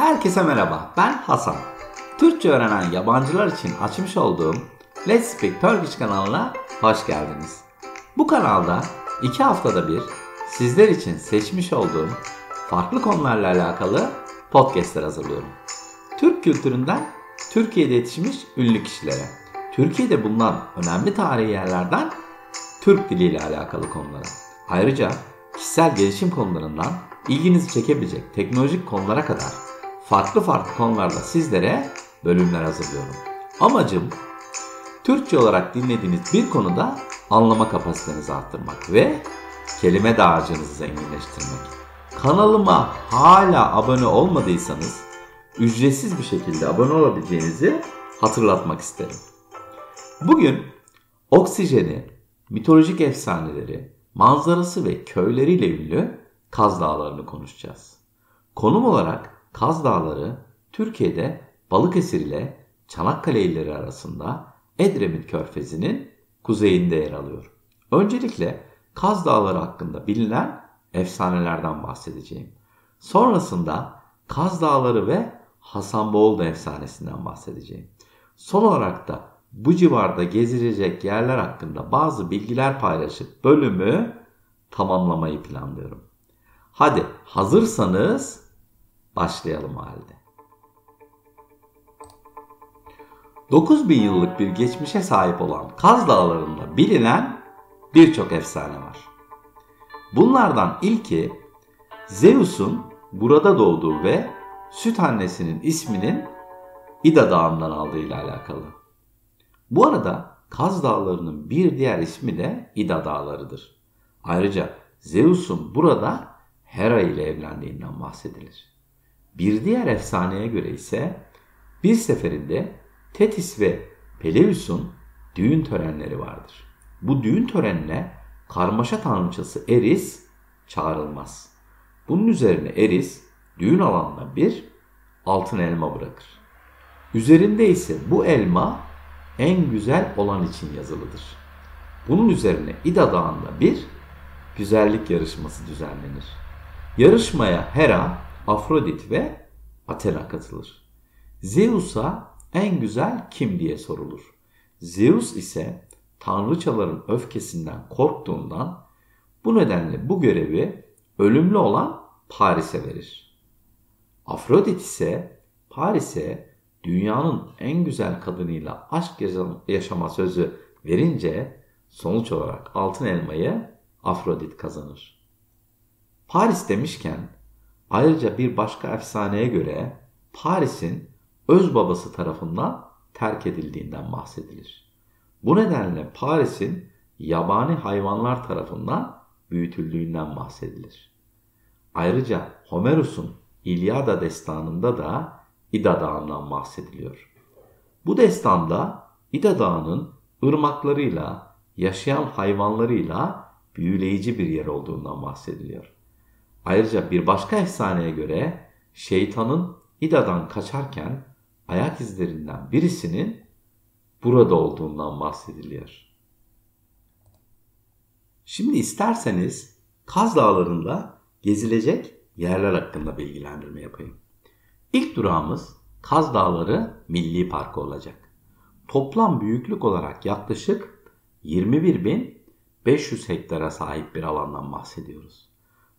Herkese merhaba, ben Hasan. Türkçe öğrenen yabancılar için açmış olduğum Let's Speak Turkish kanalına hoş geldiniz. Bu kanalda 2 haftada bir sizler için seçmiş olduğum farklı konularla alakalı podcastler hazırlıyorum. Türk kültüründen Türkiye'de yetişmiş ünlü kişilere, Türkiye'de bulunan önemli tarihi yerlerden Türk diliyle alakalı konulara, ayrıca kişisel gelişim konularından ilginizi çekebilecek teknolojik konulara kadar farklı konularda sizlere bölümler hazırlıyorum. Amacım Türkçe olarak dinlediğiniz bir konuda anlama kapasitenizi arttırmak ve kelime dağarcığınızı zenginleştirmek. Kanalıma hala abone olmadıysanız ücretsiz bir şekilde abone olabileceğinizi hatırlatmak isterim. Bugün oksijeni, mitolojik efsaneleri, manzarası ve köyleriyle ünlü Kaz Dağları'nı konuşacağız. Konum olarak Kaz Dağları, Türkiye'de Balıkesir ile Çanakkale illeri arasında Edremit Körfezi'nin kuzeyinde yer alıyor. Öncelikle Kaz Dağları hakkında bilinen efsanelerden bahsedeceğim. Sonrasında Kaz Dağları ve Hasanboğuldu efsanesinden bahsedeceğim. Son olarak da bu civarda gezilecek yerler hakkında bazı bilgiler paylaşıp bölümü tamamlamayı planlıyorum. Hadi hazırsanız başlayalım o halde. 9000 yıllık bir geçmişe sahip olan Kaz Dağları'nda bilinen birçok efsane var. Bunlardan ilki Zeus'un burada doğduğu ve süt annesinin isminin İda Dağı'ndan aldığıyla alakalı. Bu arada Kaz Dağları'nın bir diğer ismi de İda Dağları'dır. Ayrıca Zeus'un burada Hera ile evlendiğinden bahsedilir. Bir diğer efsaneye göre ise bir seferinde Tetis ve Peleus'un düğün törenleri vardır. Bu düğün törenine karmaşa tanrıçası Eris çağrılmaz. Bunun üzerine Eris düğün alanına bir altın elma bırakır. Üzerinde ise bu elma en güzel olan için yazılıdır. Bunun üzerine İda Dağı'nda bir güzellik yarışması düzenlenir. Yarışmaya Hera, Afrodit ve Athena katılır. Zeus'a en güzel kim diye sorulur. Zeus ise tanrıçaların öfkesinden korktuğundan bu nedenle bu görevi ölümlü olan Paris'e verir. Afrodit ise Paris'e dünyanın en güzel kadınıyla aşk yaşama sözü verince sonuç olarak altın elmayı Afrodit kazanır. Paris demişken ayrıca bir başka efsaneye göre Paris'in öz babası tarafından terk edildiğinden bahsedilir. Bu nedenle Paris'in yabani hayvanlar tarafından büyütüldüğünden bahsedilir. Ayrıca Homeros'un İlyada destanında da İda Dağı'ndan bahsediliyor. Bu destanda İda Dağı'nın ırmaklarıyla, yaşayan hayvanlarıyla büyüleyici bir yer olduğundan bahsediliyor. Ayrıca bir başka efsaneye göre şeytanın İda'dan kaçarken ayak izlerinden birisinin burada olduğundan bahsediliyor. Şimdi isterseniz Kaz Dağları'nda gezilecek yerler hakkında bilgilendirme yapayım. İlk durağımız Kaz Dağları Milli Parkı olacak. Toplam büyüklük olarak yaklaşık 21.500 hektara sahip bir alandan bahsediyoruz.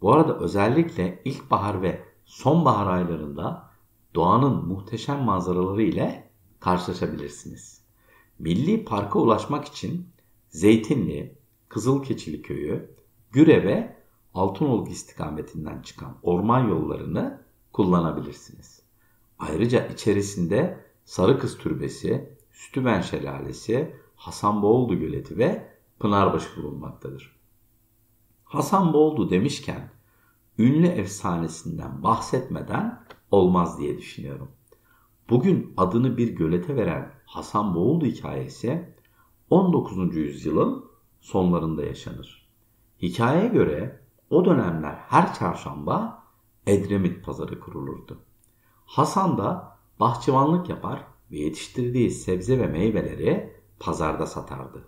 Bu arada özellikle ilkbahar ve sonbahar aylarında doğanın muhteşem manzaraları ile karşılaşabilirsiniz. Milli Park'a ulaşmak için Zeytinli, Kızılkeçili Köyü, Güre ve Altınoluk istikametinden çıkan orman yollarını kullanabilirsiniz. Ayrıca içerisinde Sarıkız Türbesi, Sütüben Şelalesi, Hasanboğuldu Göleti ve Pınarbaşı bulunmaktadır. Hasanboğuldu demişken ünlü efsanesinden bahsetmeden olmaz diye düşünüyorum. Bugün adını bir gölete veren Hasanboğuldu hikayesi 19. yüzyılın sonlarında yaşanır. Hikayeye göre o dönemler her çarşamba Edremit pazarı kurulurdu. Hasan da bahçıvanlık yapar ve yetiştirdiği sebze ve meyveleri pazarda satardı.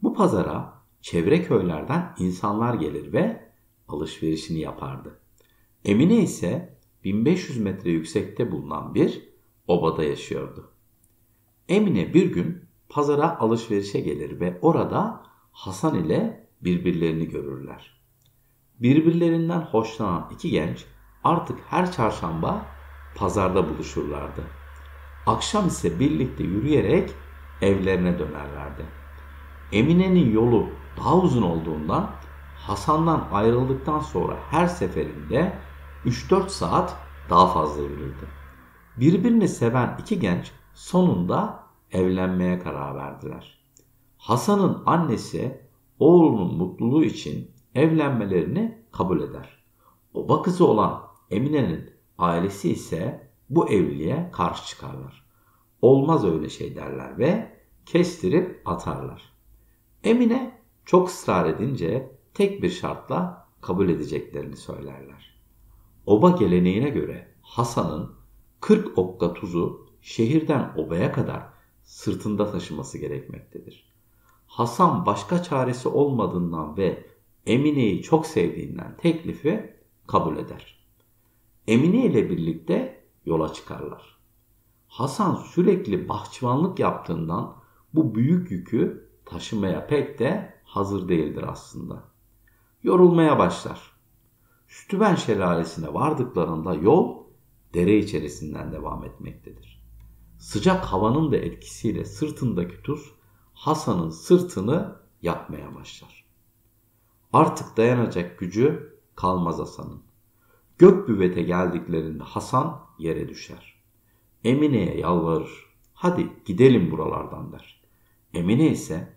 Bu pazara çevre köylerden insanlar gelir ve alışverişini yapardı. Emine ise 1500 metre yüksekte bulunan bir obada yaşıyordu. Emine bir gün pazara alışverişe gelir ve orada Hasan ile birbirlerini görürler. Birbirlerinden hoşlanan iki genç artık her çarşamba pazarda buluşurlardı. Akşam ise birlikte yürüyerek evlerine dönerlerdi. Emine'nin yolu daha uzun olduğundan Hasan'dan ayrıldıktan sonra her seferinde 3-4 saat daha fazla yürürdü. Birbirini seven iki genç sonunda evlenmeye karar verdiler. Hasan'ın annesi oğlunun mutluluğu için evlenmelerini kabul eder. Oba kızı olan Emine'nin ailesi ise bu evliliğe karşı çıkarlar. Olmaz öyle şey derler ve kestirip atarlar. Emine çok ısrar edince tek bir şartla kabul edeceklerini söylerler. Oba geleneğine göre Hasan'ın 40 okka tuzu şehirden obaya kadar sırtında taşıması gerekmektedir. Hasan başka çaresi olmadığından ve Emine'yi çok sevdiğinden teklifi kabul eder. Emine ile birlikte yola çıkarlar. Hasan sürekli bahçıvanlık yaptığından bu büyük yükü taşımaya pek de hazır değildir aslında. Yorulmaya başlar. Sütüben şelalesine vardıklarında yol dere içerisinden devam etmektedir. Sıcak havanın da etkisiyle sırtındaki tuz Hasan'ın sırtını yakmaya başlar. Artık dayanacak gücü kalmaz Hasan'ın. Gökbüvete geldiklerinde Hasan yere düşer. Emine'ye yalvarır. Hadi gidelim buralardan der. Emine ise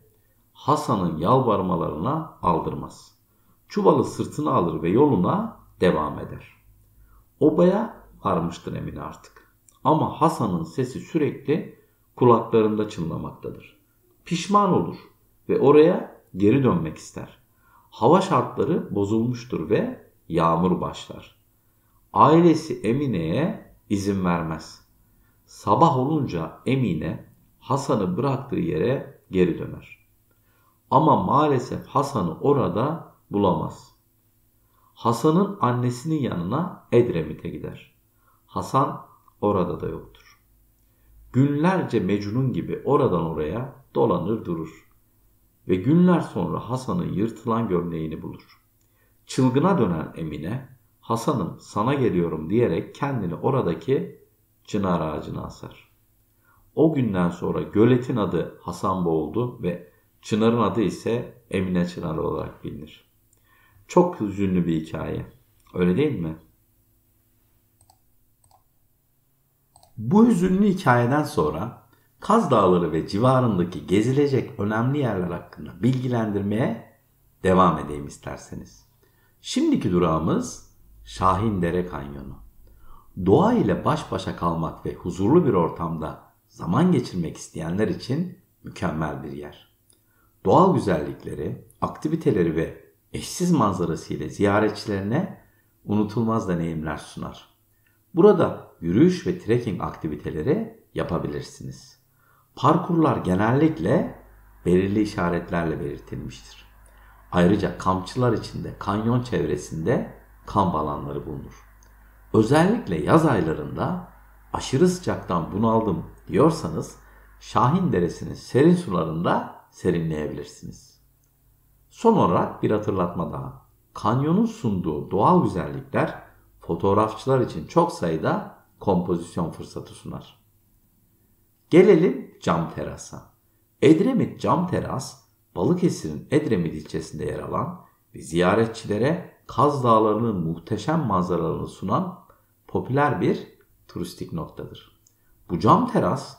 Hasan'ın yalvarmalarına aldırmaz. Çuvalı sırtına alır ve yoluna devam eder. Obaya varmıştır Emine artık. Ama Hasan'ın sesi sürekli kulaklarında çınlamaktadır. Pişman olur ve oraya geri dönmek ister. Hava şartları bozulmuştur ve yağmur başlar. Ailesi Emine'ye izin vermez. Sabah olunca Emine Hasan'ı bıraktığı yere geri döner. Ama maalesef Hasan'ı orada bulamaz. Hasan'ın annesinin yanına Edremit'e gider. Hasan orada da yoktur. Günlerce Mecnun gibi oradan oraya dolanır durur. Ve günler sonra Hasan'ın yırtılan gömleğini bulur. Çılgına dönen Emine, Hasan'ım sana geliyorum diyerek kendini oradaki çınar ağacına asar. O günden sonra göletin adı Hasan oldu ve çınarın adı ise Emine Çınarı olarak bilinir. Çok hüzünlü bir hikaye. Öyle değil mi? Bu hüzünlü hikayeden sonra Kaz Dağları ve civarındaki gezilecek önemli yerler hakkında bilgilendirmeye devam edeyim isterseniz. Şimdiki durağımız Şahindere Kanyonu. Doğa ile baş başa kalmak ve huzurlu bir ortamda zaman geçirmek isteyenler için mükemmel bir yer. Doğal güzellikleri, aktiviteleri ve eşsiz manzarası ile ziyaretçilerine unutulmaz deneyimler sunar. Burada yürüyüş ve trekking aktiviteleri yapabilirsiniz. Parkurlar genellikle belirli işaretlerle belirtilmiştir. Ayrıca kampçılar için de kanyon çevresinde kamp alanları bulunur. Özellikle yaz aylarında aşırı sıcaktan bunaldım diyorsanız Şahin Deresi'nin serin sularında serinleyebilirsiniz. Son olarak bir hatırlatma daha. Kanyonun sunduğu doğal güzellikler fotoğrafçılar için çok sayıda kompozisyon fırsatı sunar. Gelelim Cam Teras'a. Edremit Cam Teras, Balıkesir'in Edremit ilçesinde yer alan ve ziyaretçilere Kaz Dağları'nın muhteşem manzaralarını sunan popüler bir turistik noktadır. Bu cam teras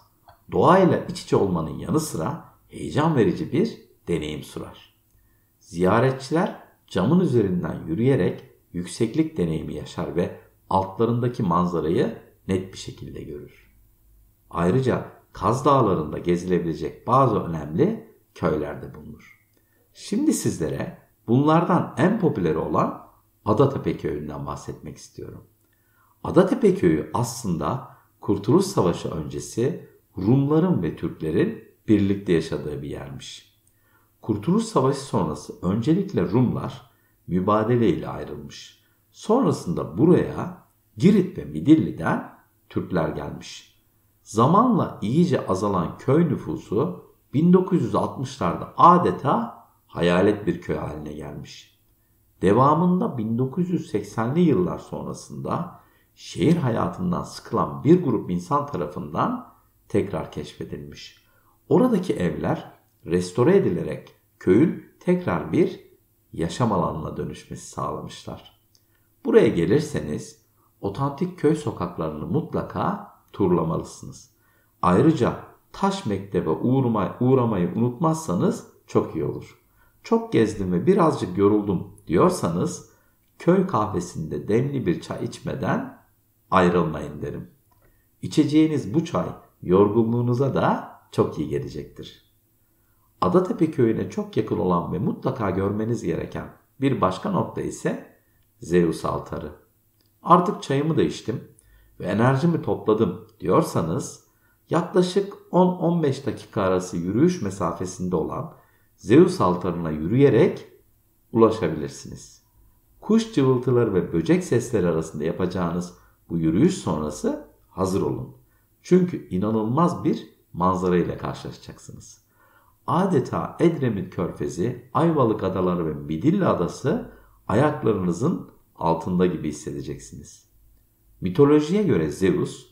doğayla iç içe olmanın yanı sıra heyecan verici bir deneyim sunar. Ziyaretçiler camın üzerinden yürüyerek yükseklik deneyimi yaşar ve altlarındaki manzarayı net bir şekilde görür. Ayrıca Kaz Dağları'nda gezilebilecek bazı önemli köyler de bulunur. Şimdi sizlere bunlardan en popüleri olan Adatepe Köyü'nden bahsetmek istiyorum. Adatepe Köyü aslında Kurtuluş Savaşı öncesi Rumların ve Türklerin birlikte yaşadığı bir yermiş. Kurtuluş Savaşı sonrası öncelikle Rumlar mübadele ile ayrılmış. Sonrasında buraya Girit ve Midilli'den Türkler gelmiş. Zamanla iyice azalan köy nüfusu 1960'larda adeta hayalet bir köy haline gelmiş. Devamında 1980'li yıllar sonrasında şehir hayatından sıkılan bir grup insan tarafından tekrar keşfedilmiş. Oradaki evler restore edilerek köyün tekrar bir yaşam alanına dönüşmesi sağlamışlar. Buraya gelirseniz otantik köy sokaklarını mutlaka turlamalısınız. Ayrıca taş mektebe uğramayı unutmazsanız çok iyi olur. Çok gezdim ve birazcık yoruldum diyorsanız köy kahvesinde demli bir çay içmeden ayrılmayın derim. İçeceğiniz bu çay yorgunluğunuza da çok iyi gelecektir. Adatepe köyüne çok yakın olan ve mutlaka görmeniz gereken bir başka nokta ise Zeus altarı. Artık çayımı da içtim ve enerjimi topladım diyorsanız yaklaşık 10-15 dakika arası yürüyüş mesafesinde olan Zeus altarına yürüyerek ulaşabilirsiniz. Kuş cıvıltıları ve böcek sesleri arasında yapacağınız bu yürüyüş sonrası hazır olun. Çünkü inanılmaz bir manzara ile karşılaşacaksınız. Adeta Edremit Körfezi, Ayvalık Adaları ve Midilli Adası ayaklarınızın altında gibi hissedeceksiniz. Mitolojiye göre Zeus,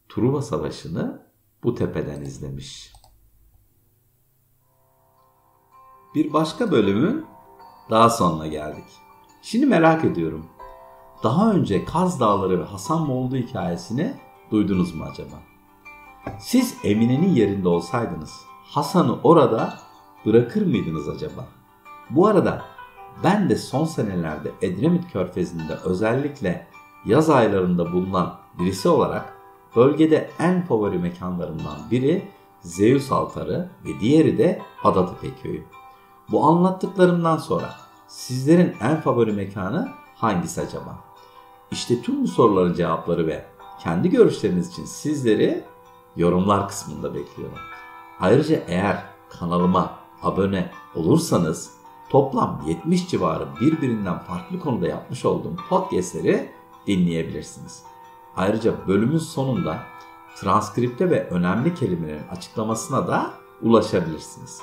Truva Savaşı'nı bu tepeden izlemiş. Bir başka bölümün daha sonuna geldik. Şimdi merak ediyorum. Daha önce Kaz Dağları ve Hasanmoğlu hikayesini duydunuz mu acaba? Siz Emine'nin yerinde olsaydınız Hasan'ı orada bırakır mıydınız acaba? Bu arada ben de son senelerde Edremit Körfezi'nde özellikle yaz aylarında bulunan birisi olarak bölgede en favori mekanlarından biri Zeus altarı ve diğeri de Adatepe köyü. Bu anlattıklarımdan sonra sizlerin en favori mekanı hangisi acaba? İşte tüm bu soruların cevapları ve kendi görüşleriniz için sizleri yorumlar kısmında bekliyorum. Ayrıca eğer kanalıma abone olursanız toplam 70 civarı birbirinden farklı konuda yapmış olduğum podcastleri dinleyebilirsiniz. Ayrıca bölümün sonunda transkripte ve önemli kelimelerin açıklamasına da ulaşabilirsiniz.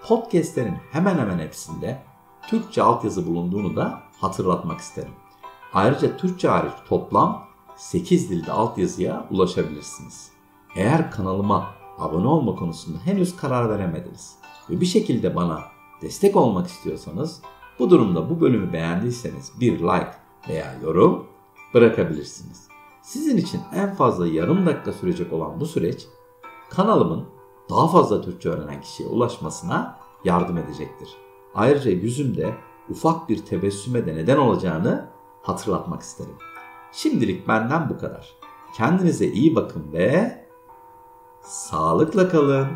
Podcastlerin hemen hemen hepsinde Türkçe altyazı bulunduğunu da hatırlatmak isterim. Ayrıca Türkçe hariç toplam 8 dilde altyazıya ulaşabilirsiniz. Eğer kanalıma abone olma konusunda henüz karar veremediniz ve bir şekilde bana destek olmak istiyorsanız bu durumda bu bölümü beğendiyseniz bir like veya yorum bırakabilirsiniz. Sizin için en fazla yarım dakika sürecek olan bu süreç kanalımın daha fazla Türkçe öğrenen kişiye ulaşmasına yardım edecektir. Ayrıca yüzümde ufak bir tebessüme de neden olacağını hatırlatmak isterim. Şimdilik benden bu kadar. Kendinize iyi bakın ve sağlıkla kalın.